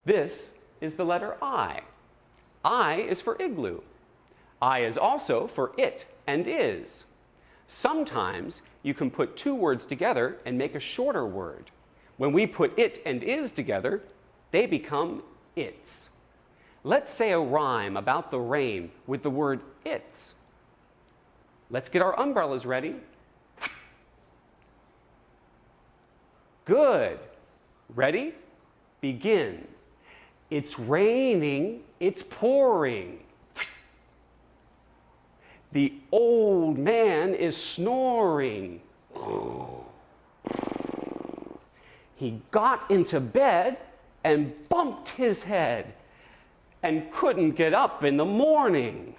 This is the letter I. I is for igloo. I is also for it and is. Sometimes you can put two words together and make a shorter word. When we put it and is together, they become its. Let's say a rhyme about the rain with the word its. Let's get our umbrellas ready. Good. Ready? Begin. It's raining, it's pouring. The old man is snoring. He got into bed and bumped his head and couldn't get up in the morning.